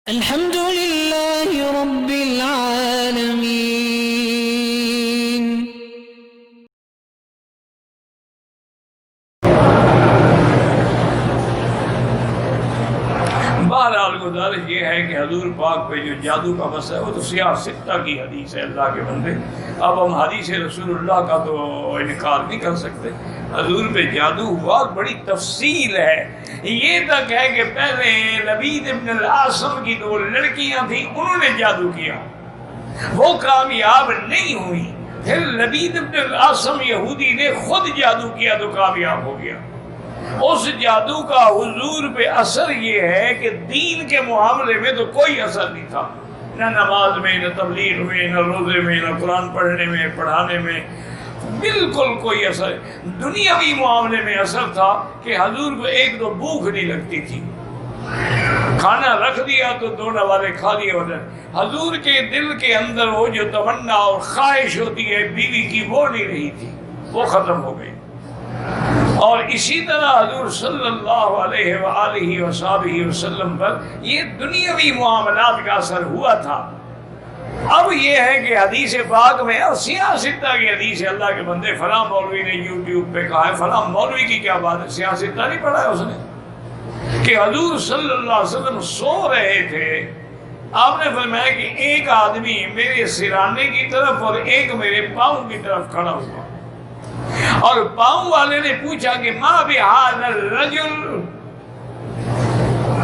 الحمد لله رب العالمين. بہرحال گزارش یہ ہے کہ حضور پاک پہ جو جادو کا مسئلہ ہے وہ تو سیاہ ستہ کی حدیث ہے اللہ کے بندے. اب ہم حدیث رسول اللہ کا تو انکار نہیں کر سکتے. حضور پہ جادو ہوا بڑی تفصیل ہے. یہ تک ہے کہ پہلے لبید ابن العاصم کی دو لڑکیاں تھیں، انہوں نے جادو کیا، وہ کامیاب نہیں ہوئی. پھر لبید ابن العاصم یہودی نے خود جادو کیا تو کامیاب ہو گیا. اس جادو کا حضور پہ اثر یہ ہے کہ دین کے معاملے میں تو کوئی اثر نہیں تھا، نہ نماز میں، نہ تبلیغ میں، نہ روزے میں، نہ قرآن پڑھنے میں، پڑھانے میں، بالکل کوئی اثر. دنیاوی معاملے میں اثر تھا کہ حضور کو ایک دو بھوک نہیں لگتی تھی، کھانا رکھ دیا تو دو نوالے کھا لیے. حضور کے دل کے اندر وہ جو تمنا اور خواہش ہوتی ہے بیوی کی وہ نہیں رہی تھی، وہ ختم ہو گئی. اور اسی طرح حضور صلی اللہ علیہ وآلہ وصحبہ وسلم پر یہ دنیاوی معاملات کا اثر ہوا تھا. اب یہ ہے کہ حدیث پاک میں اور سیاہ ستہ کی حدیث ہے، اللہ کے بندے فلاں مولوی نے یوٹیوب پہ کہا ہے، فلاں مولوی کی کیا بات ہے؟ سیاہ ستہ نہیں پڑھا ہے اس نے کہ حضور صلی اللہ علیہ وسلم سو رہے تھے، آپ نے فرمایا کہ ایک آدمی میرے سرانے کی طرف اور ایک میرے پاؤں کی طرف کھڑا ہوا، اور پاؤں والے نے پوچھا کہ ما بہذا الرجل،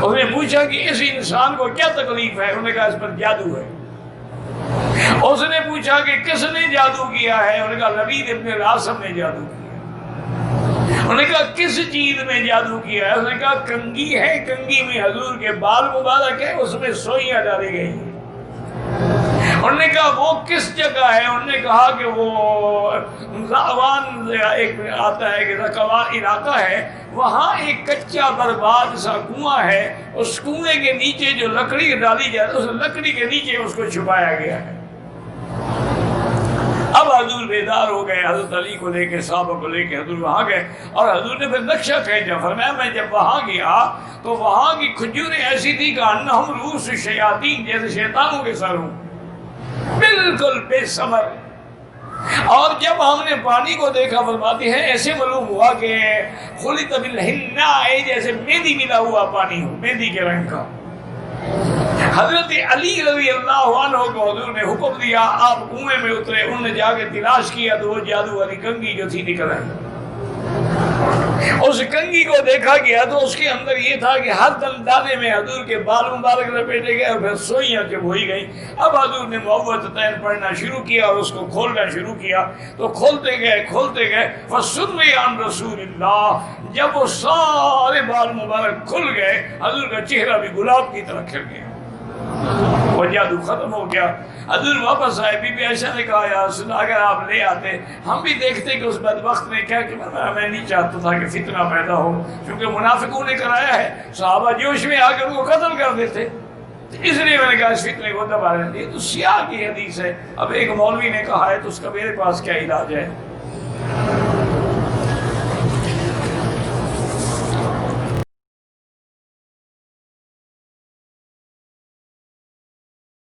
اس نے پوچھا کہ اس انسان کو کیا تکلیف ہے؟ انہوں نے کہا اس پر جادو ہے. اس نے پوچھا کہ کس نے جادو کیا ہے؟ انہوں نے کہا لبید ابن العاصم نے جادو کیا. انہوں نے کہا کس چیز میں جادو کیا ہے؟ اس نے کہا کنگھی ہے، کنگھی میں حضور کے بال مبارک ہے، اس میں سوئیاں ڈالی گئی ہیں. انہوں نے کہا وہ کس جگہ ہے؟ انہوں نے کہا کہ وہ زعوان ایک آتا ہے کہ زکوان علاقہ ہے، وہاں ایک کچا برباد سا کنواں ہے، اس کنویں کے نیچے جو لکڑی ڈالی جائے اس لکڑی کے نیچے اس کو چھپایا گیا ہے. اب حضور بیدار ہو گئے، حضرت علی کو لے کے صحابہ کو لے کے حضور وہاں گئے، اور حضور نے پھر نقشہ کھینچا. فرمایا میں جب وہاں گیا تو وہاں کی کھجوریں ایسی تھی کہ انہم رؤوس الشیاطین، جیسے شیطانوں کے سر ہوں، بالکل بے ثمر. اور جب ہم نے پانی کو دیکھا فرماتے ہیں ایسے معلوم ہوا کہ خلط بالحناء، جیسے مہندی ملا ہوا پانی ہو، مہندی کے رنگ کا. حضرت علی رضی اللہ عنہ کو حضور نے حکم دیا آپ کنویں میں اترے. انہوں نے جا کے تلاش کیا تو وہ جادو والی کنگھی جو تھی نکل آئی. اس کنگھی کو دیکھا گیا تو اس کے اندر یہ تھا کہ ہر دندانے میں حضور کے بال مبارک لپیٹے گئے اور پھر سوئیاں جب ہوئی گئی. اب حضور نے معوذتین پڑھنا شروع کیا اور اس کو کھولنا شروع کیا تو کھولتے گئے فسری عن رسول اللہ. جب وہ سارے بال مبارک کھل گئے حضور کا چہرہ بھی گلاب کی طرح کھل گیا، وہ جادو ختم ہو گیا. حضور واپس آئے، بی بی عائشہ نے کہا یا رسول اللہ اگر آپ لے آتے ہم بھی دیکھتے کہ اس بدبخت نے کیا کہ میں نہیں چاہتا تھا کہ فتنہ پیدا ہو، کیونکہ منافقوں نے کرایا ہے، صحابہ جوش میں آ کر ان کو قتل کر دیتے، اس لیے میں نے کہا اس فتنے کو دبا رہے. یہ تو سیاہ کی حدیث ہے. اب ایک مولوی نے کہا ہے تو اس کا میرے پاس کیا علاج ہے؟